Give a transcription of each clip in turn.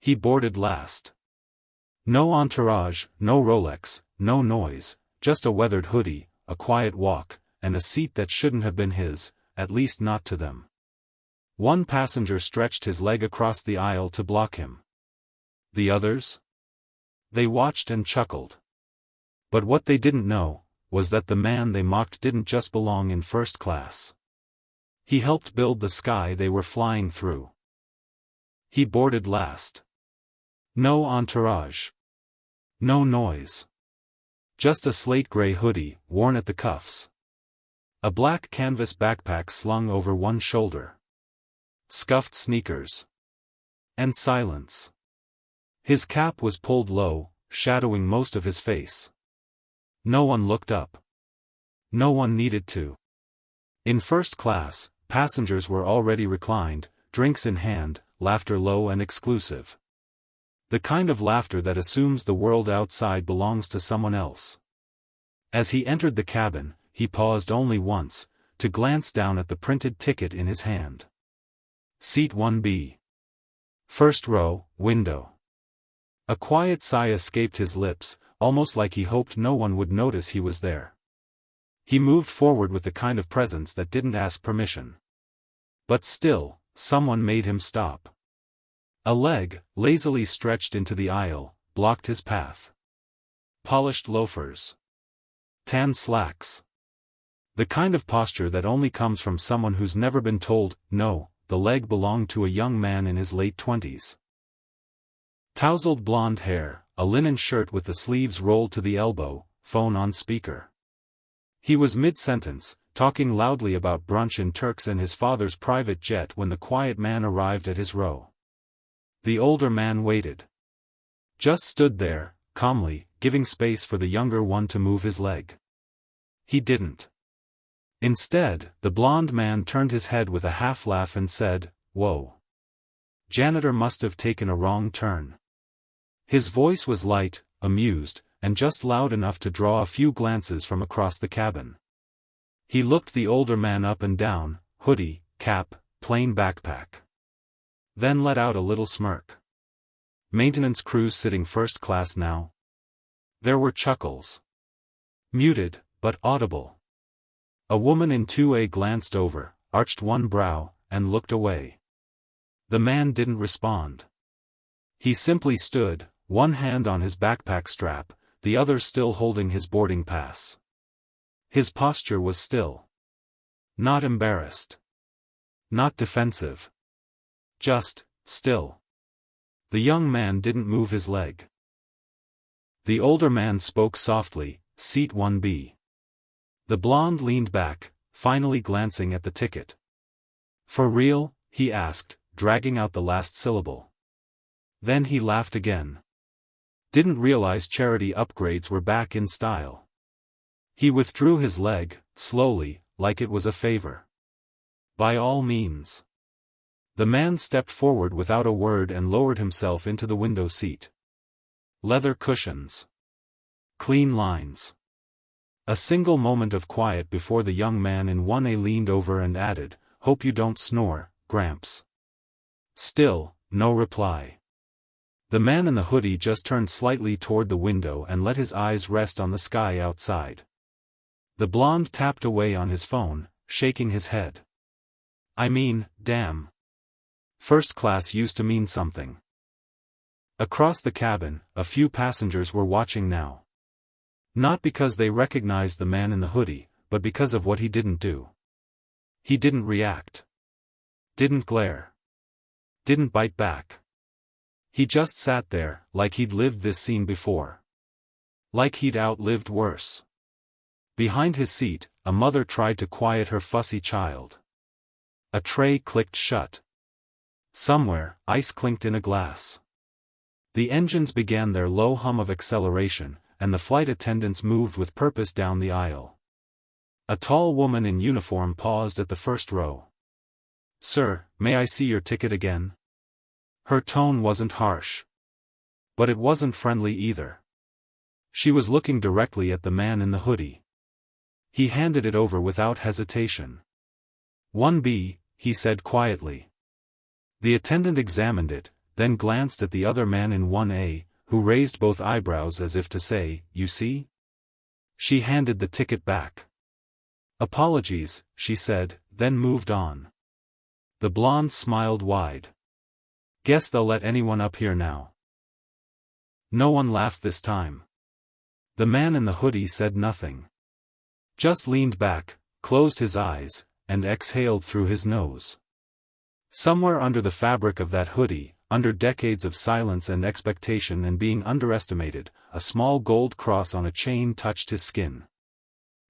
He boarded last. No entourage, no Rolex, no noise, just a weathered hoodie, a quiet walk, and a seat that shouldn't have been his, at least not to them. One passenger stretched his leg across the aisle to block him. The others? They watched and chuckled. But what they didn't know was that the man they mocked didn't just belong in first class. He helped build the sky they were flying through. He boarded last. No entourage. No noise. Just a slate-gray hoodie, worn at the cuffs. A black canvas backpack slung over one shoulder. Scuffed sneakers. And silence. His cap was pulled low, shadowing most of his face. No one looked up. No one needed to. In first class, passengers were already reclined, drinks in hand, laughter low and exclusive. The kind of laughter that assumes the world outside belongs to someone else. As he entered the cabin, he paused only once, to glance down at the printed ticket in his hand. Seat 1B. First row, window. A quiet sigh escaped his lips, almost like he hoped no one would notice he was there. He moved forward with the kind of presence that didn't ask permission. But still, someone made him stop. A leg, lazily stretched into the aisle, blocked his path. Polished loafers. Tan slacks. The kind of posture that only comes from someone who's never been told, no. The leg belonged to a young man in his late 20s. Tousled blonde hair, a linen shirt with the sleeves rolled to the elbow, phone on speaker. He was mid-sentence, talking loudly about brunch in Turks and his father's private jet when the quiet man arrived at his row. The older man waited. Just stood there, calmly, giving space for the younger one to move his leg. He didn't. Instead, the blonde man turned his head with a half-laugh and said, "Whoa. Janitor must have taken a wrong turn." His voice was light, amused, and just loud enough to draw a few glances from across the cabin. He looked the older man up and down, hoodie, cap, plain backpack. Then let out a little smirk. Maintenance crews sitting first class now? There were chuckles. Muted, but audible. A woman in 2A glanced over, arched one brow, and looked away. The man didn't respond. He simply stood, one hand on his backpack strap, the other still holding his boarding pass. His posture was still. Not embarrassed. Not defensive. Just, still. The young man didn't move his leg. The older man spoke softly, "Seat 1B." The blonde leaned back, finally glancing at the ticket. "For real?" he asked, dragging out the last syllable. Then he laughed again. Didn't realize charity upgrades were back in style. He withdrew his leg, slowly, like it was a favor. "By all means." The man stepped forward without a word and lowered himself into the window seat. Leather cushions. Clean lines. A single moment of quiet before the young man in 1A leaned over and added, "Hope you don't snore, Gramps." Still, no reply. The man in the hoodie just turned slightly toward the window and let his eyes rest on the sky outside. The blonde tapped away on his phone, shaking his head. "I mean, damn. First class used to mean something." Across the cabin, a few passengers were watching now. Not because they recognized the man in the hoodie, but because of what he didn't do. He didn't react. Didn't glare. Didn't bite back. He just sat there, like he'd lived this scene before. Like he'd outlived worse. Behind his seat, a mother tried to quiet her fussy child. A tray clicked shut. Somewhere, ice clinked in a glass. The engines began their low hum of acceleration, and the flight attendants moved with purpose down the aisle. A tall woman in uniform paused at the first row. "Sir, may I see your ticket again?" Her tone wasn't harsh. But it wasn't friendly either. She was looking directly at the man in the hoodie. He handed it over without hesitation. 1B, he said quietly. The attendant examined it, then glanced at the other man in 1A, who raised both eyebrows as if to say, "You see?" She handed the ticket back. "Apologies," she said, then moved on. The blonde smiled wide. "Guess they'll let anyone up here now." No one laughed this time. The man in the hoodie said nothing. Just leaned back, closed his eyes, and exhaled through his nose. Somewhere under the fabric of that hoodie, under decades of silence and expectation and being underestimated, a small gold cross on a chain touched his skin.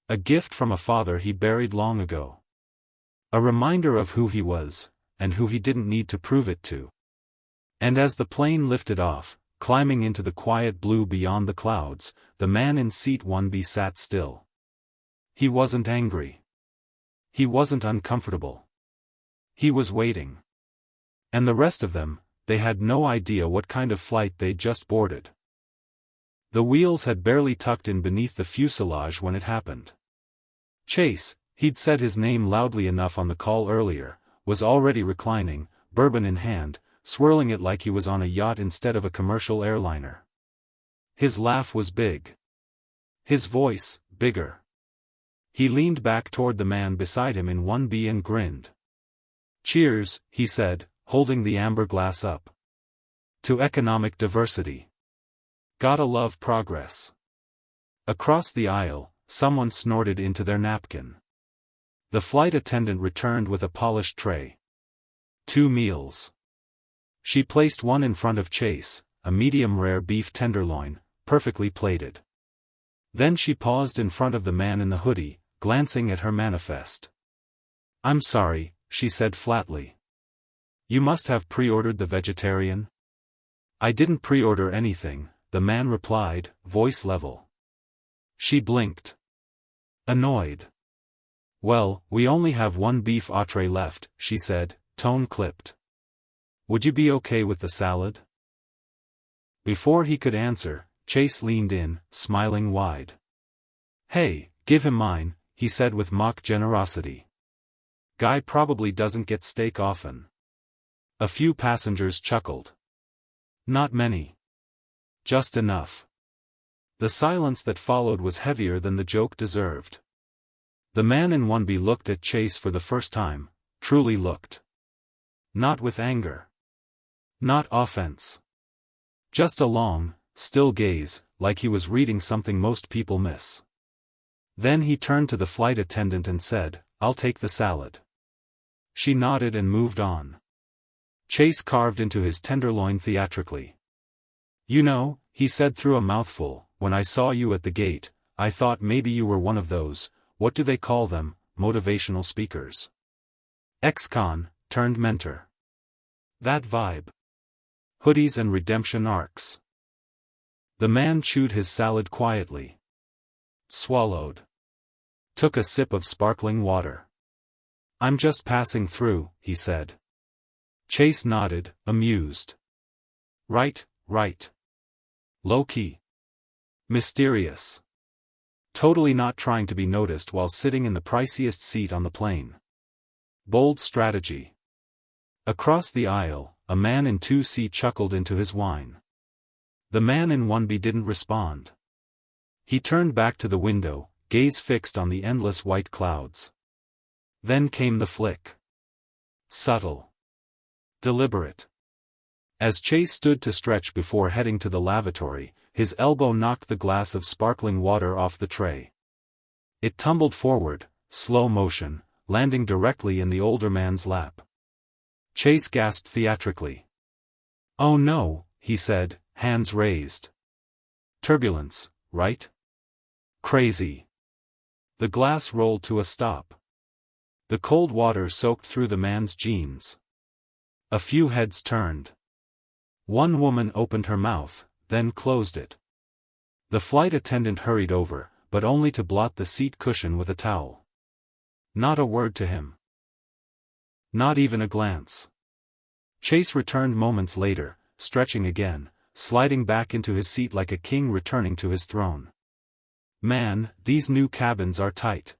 A gift from a father he buried long ago. A reminder of who he was, and who he didn't need to prove it to. And as the plane lifted off, climbing into the quiet blue beyond the clouds, the man in seat 1B sat still. He wasn't angry. He wasn't uncomfortable. He was waiting. And the rest of them, they had no idea what kind of flight they'd just boarded. The wheels had barely tucked in beneath the fuselage when it happened. Chase, he'd said his name loudly enough on the call earlier, was already reclining, bourbon in hand, swirling it like he was on a yacht instead of a commercial airliner. His laugh was big. His voice, bigger. He leaned back toward the man beside him in 1B and grinned. "Cheers," he said, holding the amber glass up. "To economic diversity. Gotta love progress." Across the aisle, someone snorted into their napkin. The flight attendant returned with a polished tray. 2 meals. She placed one in front of Chase, a medium-rare beef tenderloin, perfectly plated. Then she paused in front of the man in the hoodie, glancing at her manifest. "I'm sorry," she said flatly. "You must have pre-ordered the vegetarian?" "I didn't pre-order anything," the man replied, voice level. She blinked. Annoyed. "Well, we only have 1 beef entree left," she said, tone clipped. "Would you be okay with the salad?" Before he could answer, Chase leaned in, smiling wide. "Hey, give him mine," he said with mock generosity. "Guy probably doesn't get steak often." A few passengers chuckled. Not many. Just enough. The silence that followed was heavier than the joke deserved. The man in 1B looked at Chase for the first time, truly looked. Not with anger. Not offense. Just a long, still gaze, like he was reading something most people miss. Then he turned to the flight attendant and said, "I'll take the salad." She nodded and moved on. Chase carved into his tenderloin theatrically. "You know," he said through a mouthful, "when I saw you at the gate, I thought maybe you were one of those, what do they call them, motivational speakers? Ex-con, turned mentor. That vibe. Hoodies and redemption arcs." The man chewed his salad quietly. Swallowed. Took a sip of sparkling water. "I'm just passing through," he said. Chase nodded, amused. Right. Low-key. Mysterious. Totally not trying to be noticed while sitting in the priciest seat on the plane. Bold strategy. Across the aisle, a man in 2C chuckled into his wine. The man in 1B didn't respond. He turned back to the window, gaze fixed on the endless white clouds. Then came the flick. Subtle. Deliberate. As Chase stood to stretch before heading to the lavatory, his elbow knocked the glass of sparkling water off the tray. It tumbled forward, slow motion, landing directly in the older man's lap. Chase gasped theatrically. "Oh no," he said, hands raised. "Turbulence, right? Crazy." The glass rolled to a stop. The cold water soaked through the man's jeans. A few heads turned. One woman opened her mouth, then closed it. The flight attendant hurried over, but only to blot the seat cushion with a towel. Not a word to him. Not even a glance. Chase returned moments later, stretching again, sliding back into his seat like a king returning to his throne. "Man, these new cabins are tight.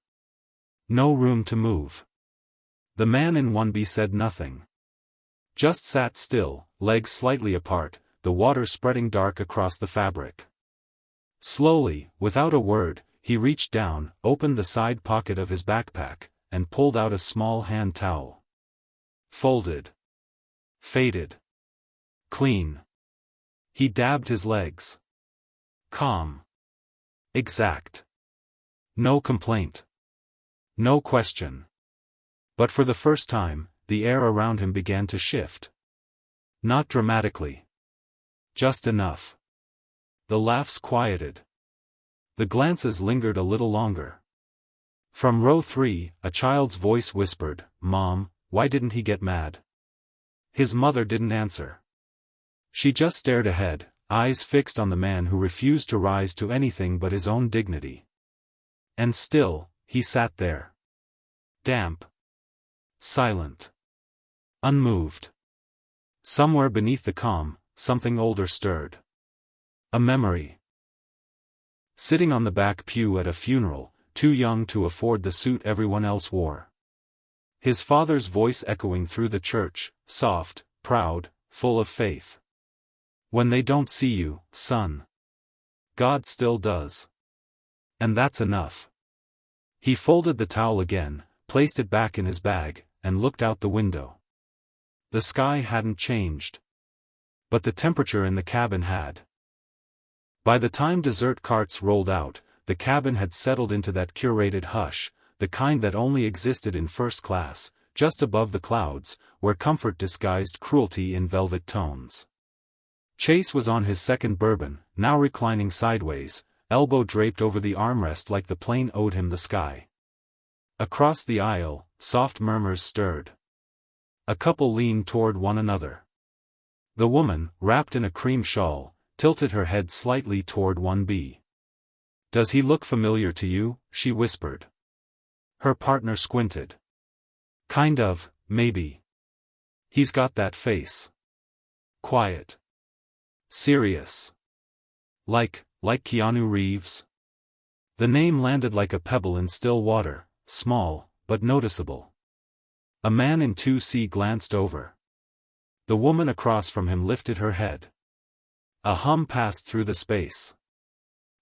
No room to move." The man in 1B said nothing. Just sat still, legs slightly apart, the water spreading dark across the fabric. Slowly, without a word, he reached down, opened the side pocket of his backpack, and pulled out a small hand towel. Folded. Faded. Clean. He dabbed his legs. Calm. Exact. No complaint. No question. But for the first time, the air around him began to shift. Not dramatically. Just enough. The laughs quieted. The glances lingered a little longer. From row 3, a child's voice whispered, "Mom, why didn't he get mad?" His mother didn't answer. She just stared ahead, eyes fixed on the man who refused to rise to anything but his own dignity. And still, he sat there. Damp. Silent. Unmoved. Somewhere beneath the calm, something older stirred. A memory. Sitting on the back pew at a funeral, too young to afford the suit everyone else wore. His father's voice echoing through the church, soft, proud, full of faith. "When they don't see you, son. God still does. And that's enough." He folded the towel again, placed it back in his bag, and looked out the window. The sky hadn't changed. But the temperature in the cabin had. By the time dessert carts rolled out, the cabin had settled into that curated hush, the kind that only existed in first class, just above the clouds, where comfort disguised cruelty in velvet tones. Chase was on his second bourbon, now reclining sideways, elbow draped over the armrest like the plane owed him the sky. Across the aisle, soft murmurs stirred. A couple leaned toward one another. The woman, wrapped in a cream shawl, tilted her head slightly toward 1B. "Does he look familiar to you?" she whispered. Her partner squinted. "Kind of, maybe. He's got that face. Quiet. Serious. Like Keanu Reeves?" The name landed like a pebble in still water, small, but noticeable. A man in 2C glanced over. The woman across from him lifted her head. A hum passed through the space.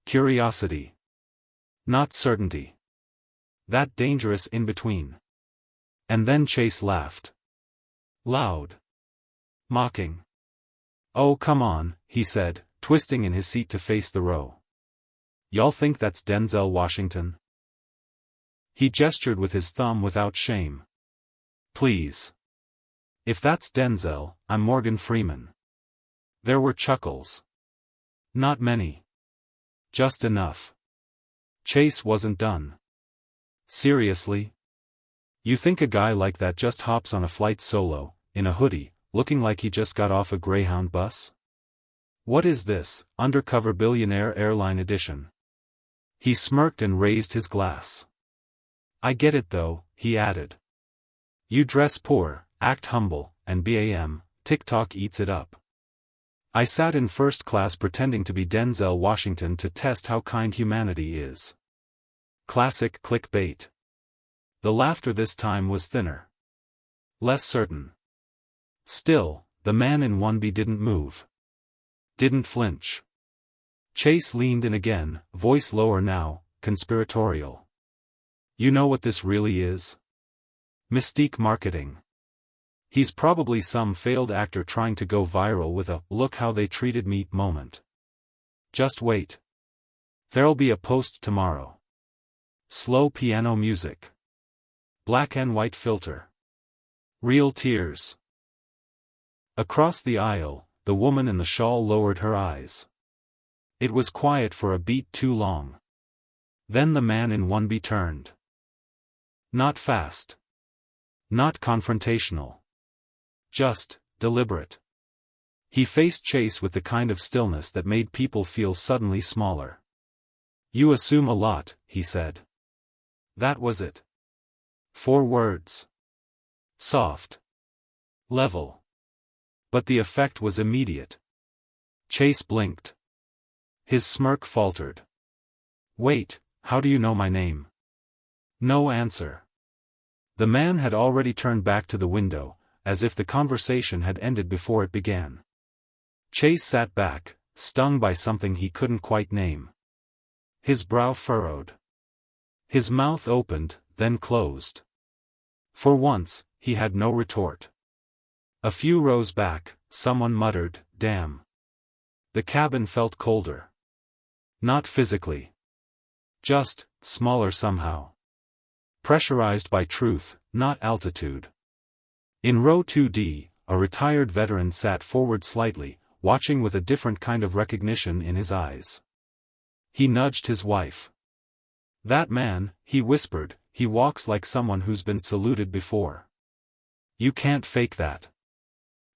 Curiosity. Not certainty. That dangerous in-between. And then Chase laughed. Loud. Mocking. "Oh come on," he said, twisting in his seat to face the row. "Y'all think that's Denzel Washington?" He gestured with his thumb without shame. "Please. If that's Denzel, I'm Morgan Freeman." There were chuckles. Not many. Just enough. Chase wasn't done. "Seriously? You think a guy like that just hops on a flight solo, in a hoodie, looking like he just got off a Greyhound bus? What is this, undercover billionaire airline edition?" He smirked and raised his glass. "I get it though," he added. "You dress poor, act humble, and bam, TikTok eats it up. I sat in first class pretending to be Denzel Washington to test how kind humanity is." Classic clickbait. The laughter this time was thinner. Less certain. Still, the man in 1B didn't move. Didn't flinch. Chase leaned in again, voice lower now, conspiratorial. "You know what this really is? Mystique marketing. He's probably some failed actor trying to go viral with a 'look how they treated me' moment. Just wait. There'll be a post tomorrow. Slow piano music. Black and white filter. Real tears." Across the aisle, the woman in the shawl lowered her eyes. It was quiet for a beat too long. Then the man in 1B turned. Not fast. Not confrontational. Just, deliberate. He faced Chase with the kind of stillness that made people feel suddenly smaller. "You assume a lot," he said. That was it. 4 words. Soft. Level. But the effect was immediate. Chase blinked. His smirk faltered. "Wait, how do you know my name?" No answer. The man had already turned back to the window, as if the conversation had ended before it began. Chase sat back, stung by something he couldn't quite name. His brow furrowed. His mouth opened, then closed. For once, he had no retort. A few rows back, someone muttered, "Damn." The cabin felt colder. Not physically. Just, smaller somehow. Pressurized by truth, not altitude. In row 2D, a retired veteran sat forward slightly, watching with a different kind of recognition in his eyes. He nudged his wife. "That man," he whispered, "he walks like someone who's been saluted before. You can't fake that."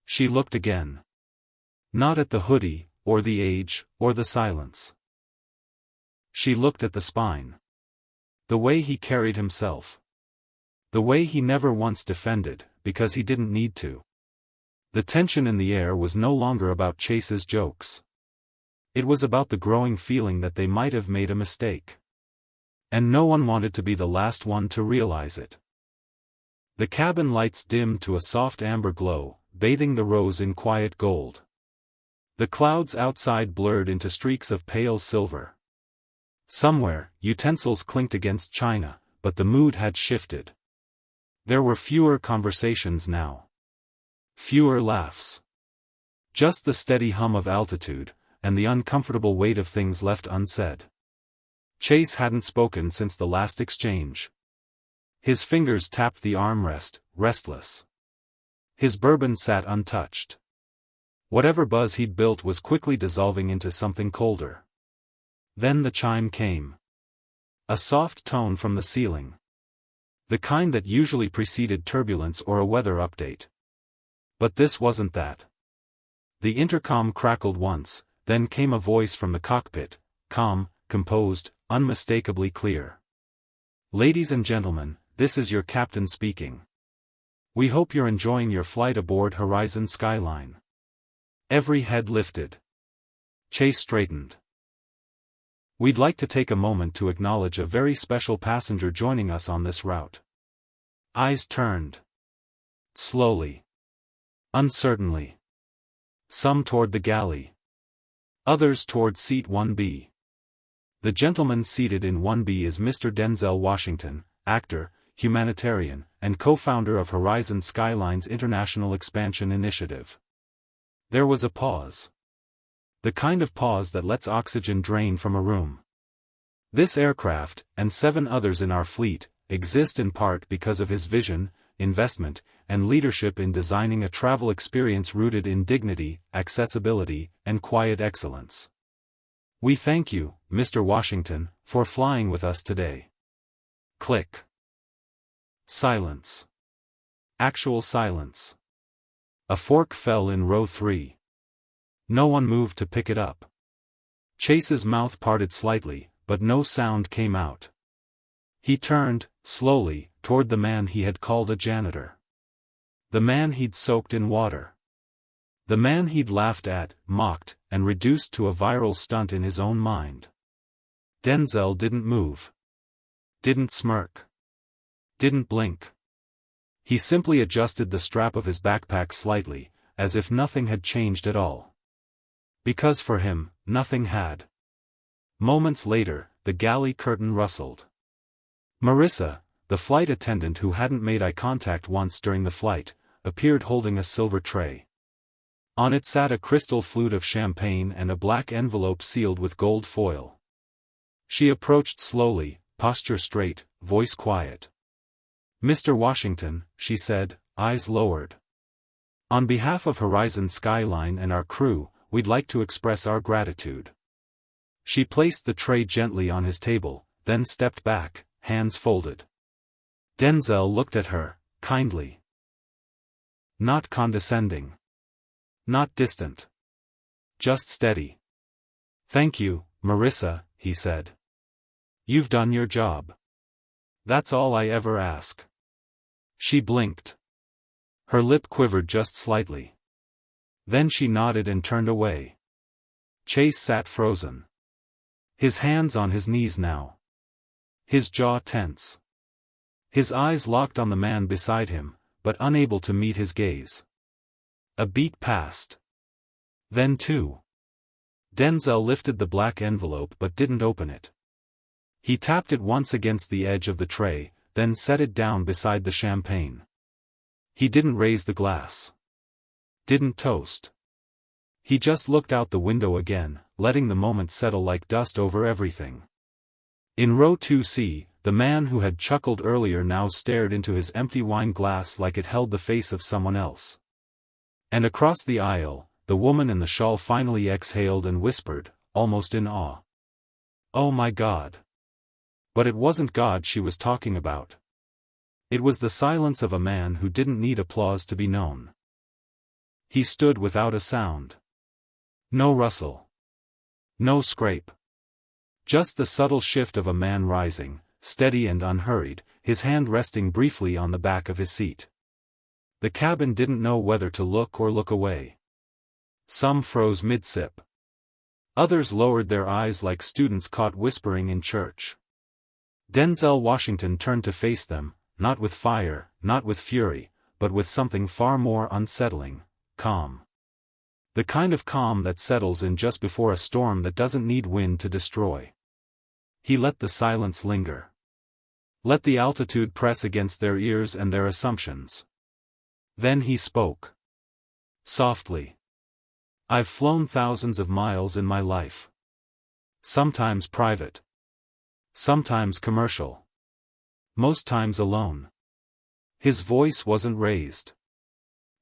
She looked again. Not at the hoodie, or the age, or the silence. She looked at the spine. The way he carried himself. The way he never once defended, because he didn't need to. The tension in the air was no longer about Chase's jokes. It was about the growing feeling that they might have made a mistake. And no one wanted to be the last one to realize it. The cabin lights dimmed to a soft amber glow, bathing the rows in quiet gold. The clouds outside blurred into streaks of pale silver. Somewhere, utensils clinked against china, but the mood had shifted. There were fewer conversations now. Fewer laughs. Just the steady hum of altitude, and the uncomfortable weight of things left unsaid. Chase hadn't spoken since the last exchange. His fingers tapped the armrest, restless. His bourbon sat untouched. Whatever buzz he'd built was quickly dissolving into something colder. Then the chime came. A soft tone from the ceiling. The kind that usually preceded turbulence or a weather update. But this wasn't that. The intercom crackled once, then came a voice from the cockpit, calm, composed, unmistakably clear. "Ladies and gentlemen, this is your captain speaking. We hope you're enjoying your flight aboard Horizon Skyline." Every head lifted. Chase straightened. "We'd like to take a moment to acknowledge a very special passenger joining us on this route." Eyes turned. Slowly. Uncertainly. Some toward the galley. Others toward seat 1B. The gentleman seated in 1B is Mr. Denzel Washington, actor, humanitarian, and co-founder of Horizon Skyline's International Expansion Initiative. There was a pause. The kind of pause that lets oxygen drain from a room. This aircraft, and 7 others in our fleet, exist in part because of his vision, investment, and leadership in designing a travel experience rooted in dignity, accessibility, and quiet excellence. We thank you, Mr. Washington, for flying with us today. Click. Silence. Actual silence. A fork fell in row 3. No one moved to pick it up. Chase's mouth parted slightly, but no sound came out. He turned, slowly, toward the man he had called a janitor. The man he'd soaked in water. The man he'd laughed at, mocked, and reduced to a viral stunt in his own mind. Denzel didn't move. Didn't smirk. Didn't blink. He simply adjusted the strap of his backpack slightly, as if nothing had changed at all. Because for him, nothing had. Moments later, the galley curtain rustled. Marissa, the flight attendant who hadn't made eye contact once during the flight, appeared holding a silver tray. On it sat a crystal flute of champagne and a black envelope sealed with gold foil. She approached slowly, posture straight, voice quiet. "Mr. Washington," she said, eyes lowered. "On behalf of Horizon Skyline and our crew, we'd like to express our gratitude." She placed the tray gently on his table, then stepped back, hands folded. Denzel looked at her, kindly. Not condescending. Not distant. Just steady. "Thank you, Marissa," he said. "You've done your job. That's all I ever ask." She blinked. Her lip quivered just slightly. Then she nodded and turned away. Chase sat frozen. His hands on his knees now. His jaw tense. His eyes locked on the man beside him, but unable to meet his gaze. A beat passed. Then two. Denzel lifted the black envelope but didn't open it. He tapped it once against the edge of the tray, then set it down beside the champagne. He didn't raise the glass. Didn't toast. He just looked out the window again, letting the moment settle like dust over everything. In row 2C, the man who had chuckled earlier now stared into his empty wine glass like it held the face of someone else. And across the aisle, the woman in the shawl finally exhaled and whispered, almost in awe. "Oh my God." But it wasn't God she was talking about. It was the silence of a man who didn't need applause to be known. He stood without a sound. No rustle. No scrape. Just the subtle shift of a man rising, steady and unhurried, his hand resting briefly on the back of his seat. The cabin didn't know whether to look or look away. Some froze mid-sip. Others lowered their eyes like students caught whispering in church. Denzel Washington turned to face them, not with fire, not with fury, but with something far more unsettling: calm. The kind of calm that settles in just before a storm that doesn't need wind to destroy. He let the silence linger. Let the altitude press against their ears and their assumptions. Then he spoke. Softly. "I've flown thousands of miles in my life. Sometimes private. Sometimes commercial. Most times alone." His voice wasn't raised.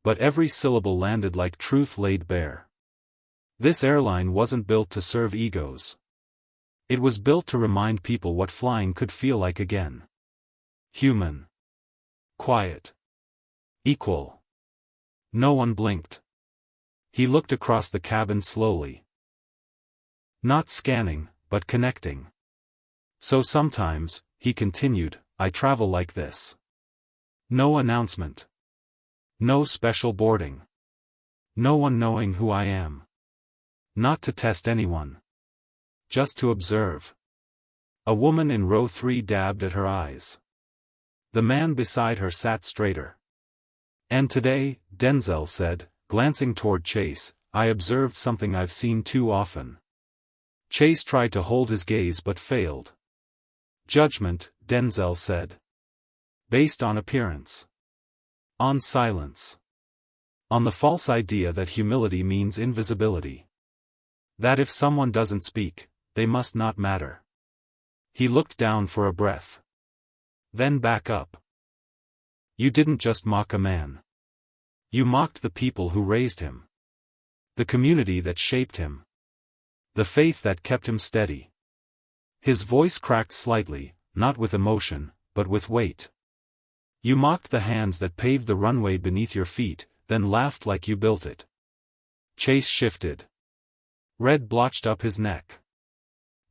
But every syllable landed like truth laid bare. This airline wasn't built to serve egos. It was built to remind people what flying could feel like again. Human. Quiet. Equal. No one blinked. He looked across the cabin slowly. Not scanning, but connecting. "So sometimes," he continued, "I travel like this. No announcement. No special boarding. No one knowing who I am. Not to test anyone. Just to observe." A woman in row 3 dabbed at her eyes. The man beside her sat straighter. "And today," Denzel said, glancing toward Chase, "I observed something I've seen too often." Chase tried to hold his gaze but failed. "Judgment," Denzel said. "Based on appearance. On silence. On the false idea that humility means invisibility. That if someone doesn't speak, they must not matter." He looked down for a breath. Then back up. "You didn't just mock a man. You mocked the people who raised him. The community that shaped him. The faith that kept him steady." His voice cracked slightly, not with emotion, but with weight. "You mocked the hands that paved the runway beneath your feet, then laughed like you built it." Chase shifted. Red blotched up his neck.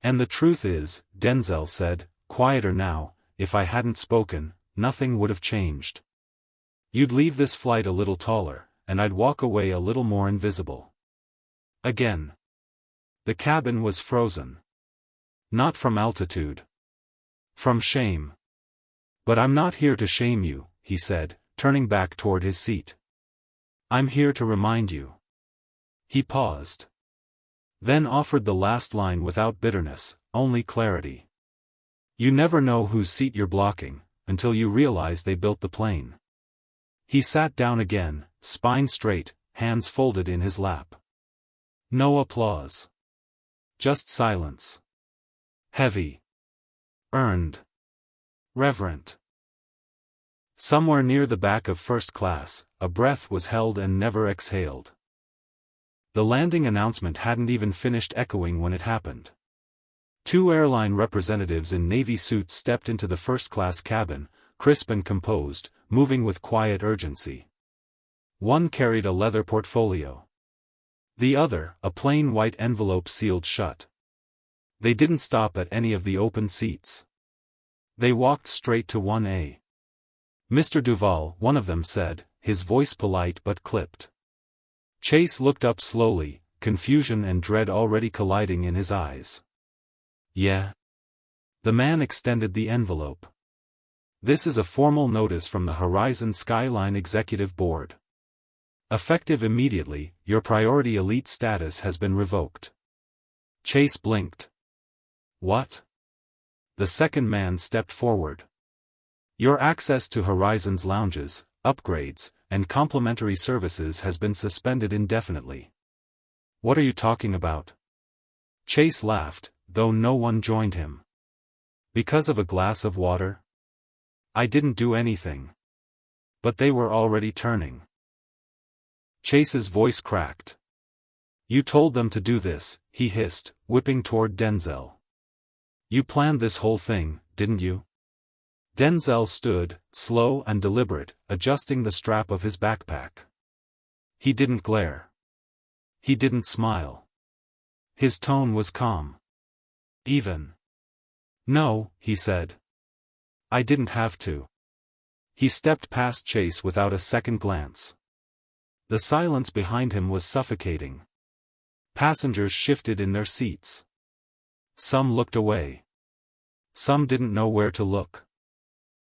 "And the truth is," Denzel said, quieter now, "if I hadn't spoken, nothing would have changed. You'd leave this flight a little taller, and I'd walk away a little more invisible." Again. The cabin was frozen. Not from altitude. From shame. "But I'm not here to shame you," he said, turning back toward his seat. "I'm here to remind you." He paused. Then offered the last line without bitterness, only clarity. "You never know whose seat you're blocking, until you realize they built the plane." He sat down again, spine straight, hands folded in his lap. No applause. Just silence. Heavy. Earned. Reverent. Somewhere near the back of first class, a breath was held and never exhaled. The landing announcement hadn't even finished echoing when it happened. Two airline representatives in navy suits stepped into the first-class cabin, crisp and composed, moving with quiet urgency. One carried a leather portfolio. The other, a plain white envelope sealed shut. They didn't stop at any of the open seats. They walked straight to 1A. "Mr. Duval," one of them said, his voice polite but clipped. Chase looked up slowly, confusion and dread already colliding in his eyes. "Yeah?" The man extended the envelope. This is a formal notice from the Horizon Skyline Executive Board. Effective immediately, your priority elite status has been revoked. Chase blinked. What? The second man stepped forward. Your access to Horizon's lounges, upgrades, and complimentary services has been suspended indefinitely. What are you talking about? Chase laughed, though no one joined him. Because of a glass of water? I didn't do anything. But they were already turning. Chase's voice cracked. You told them to do this, he hissed, whipping toward Denzel. You planned this whole thing, didn't you? Denzel stood, slow and deliberate, adjusting the strap of his backpack. He didn't glare. He didn't smile. His tone was calm. Even. No, he said. I didn't have to. He stepped past Chase without a second glance. The silence behind him was suffocating. Passengers shifted in their seats. Some looked away. Some didn't know where to look.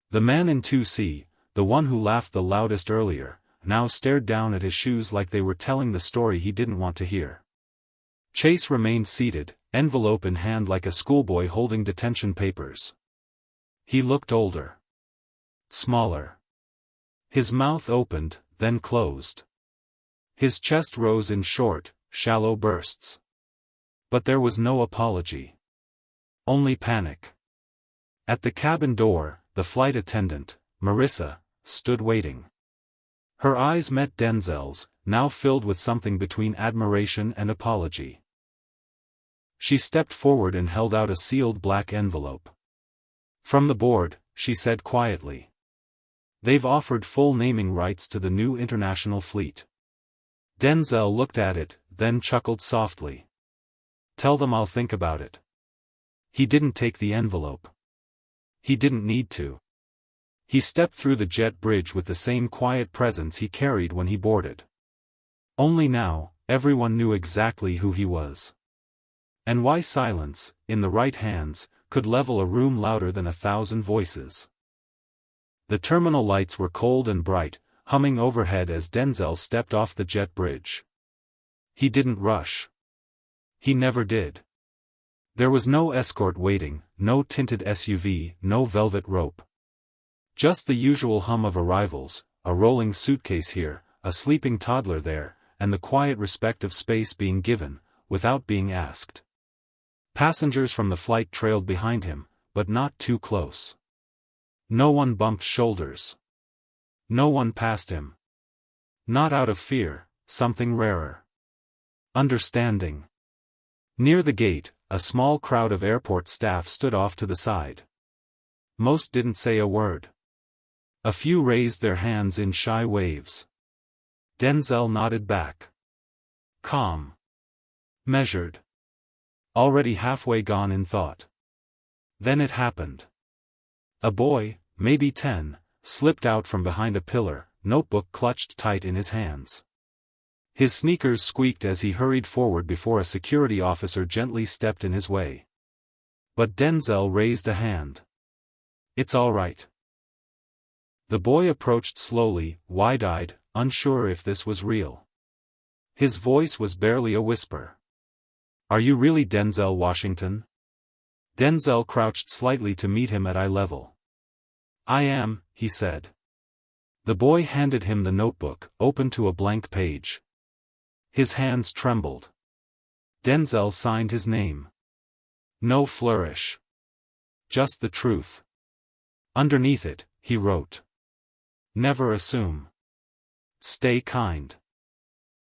The man in 2C, the one who laughed the loudest earlier, now stared down at his shoes like they were telling the story he didn't want to hear. Chase remained seated, envelope in hand like a schoolboy holding detention papers. He looked older. Smaller. His mouth opened, then closed. His chest rose in short, shallow bursts. But there was no apology. Only panic. At the cabin door, the flight attendant, Marissa, stood waiting. Her eyes met Denzel's, now filled with something between admiration and apology. She stepped forward and held out a sealed black envelope. From the board, she said quietly. They've offered full naming rights to the new international fleet. Denzel looked at it, then chuckled softly. Tell them I'll think about it. He didn't take the envelope. He didn't need to. He stepped through the jet bridge with the same quiet presence he carried when he boarded. Only now, everyone knew exactly who he was. And why silence, in the right hands, could level a room louder than 1,000 voices. The terminal lights were cold and bright, humming overhead as Denzel stepped off the jet bridge. He didn't rush. He never did. There was no escort waiting, no tinted SUV, no velvet rope. Just the usual hum of arrivals, a rolling suitcase here, a sleeping toddler there, and the quiet respect of space being given, without being asked. Passengers from the flight trailed behind him, but not too close. No one bumped shoulders. No one passed him. Not out of fear, something rarer. Understanding. Near the gate, a small crowd of airport staff stood off to the side. Most didn't say a word. A few raised their hands in shy waves. Denzel nodded back. Calm. Measured. Already halfway gone in thought. Then it happened. A boy, maybe 10, slipped out from behind a pillar, notebook clutched tight in his hands. His sneakers squeaked as he hurried forward before a security officer gently stepped in his way. But Denzel raised a hand. It's all right. The boy approached slowly, wide-eyed, unsure if this was real. His voice was barely a whisper. Are you really Denzel Washington? Denzel crouched slightly to meet him at eye level. I am, he said. The boy handed him the notebook, open to a blank page. His hands trembled. Denzel signed his name. No flourish. Just the truth. Underneath it, he wrote. Never assume. Stay kind.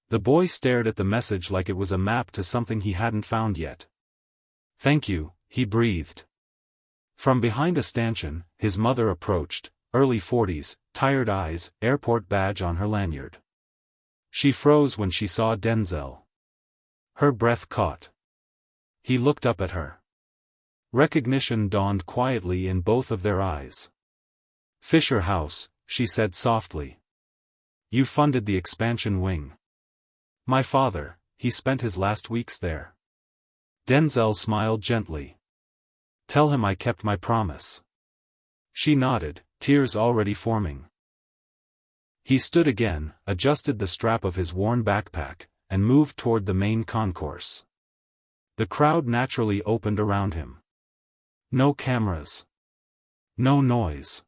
The boy stared at the message like it was a map to something he hadn't found yet. Thank you, he breathed. From behind a stanchion, his mother approached, early 40s, tired eyes, airport badge on her lanyard. She froze when she saw Denzel. Her breath caught. He looked up at her. Recognition dawned quietly in both of their eyes. Fisher House, she said softly. You funded the expansion wing. My father, he spent his last weeks there. Denzel smiled gently. Tell him I kept my promise. She nodded, tears already forming. He stood again, adjusted the strap of his worn backpack, and moved toward the main concourse. The crowd naturally opened around him. No cameras. No noise.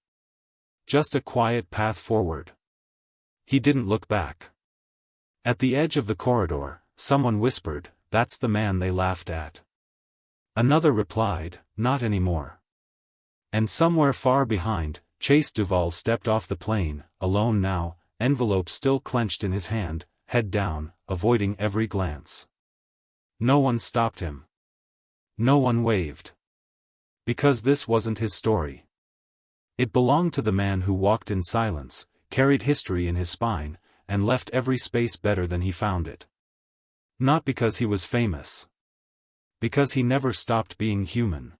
Just a quiet path forward. He didn't look back. At the edge of the corridor, someone whispered, "That's the man they laughed at." Another replied, "Not anymore." And somewhere far behind, Chase Duvall stepped off the plane, alone now, envelope still clenched in his hand, head down, avoiding every glance. No one stopped him. No one waved. Because this wasn't his story. It belonged to the man who walked in silence, carried history in his spine, and left every space better than he found it. Not because he was famous. Because he never stopped being human.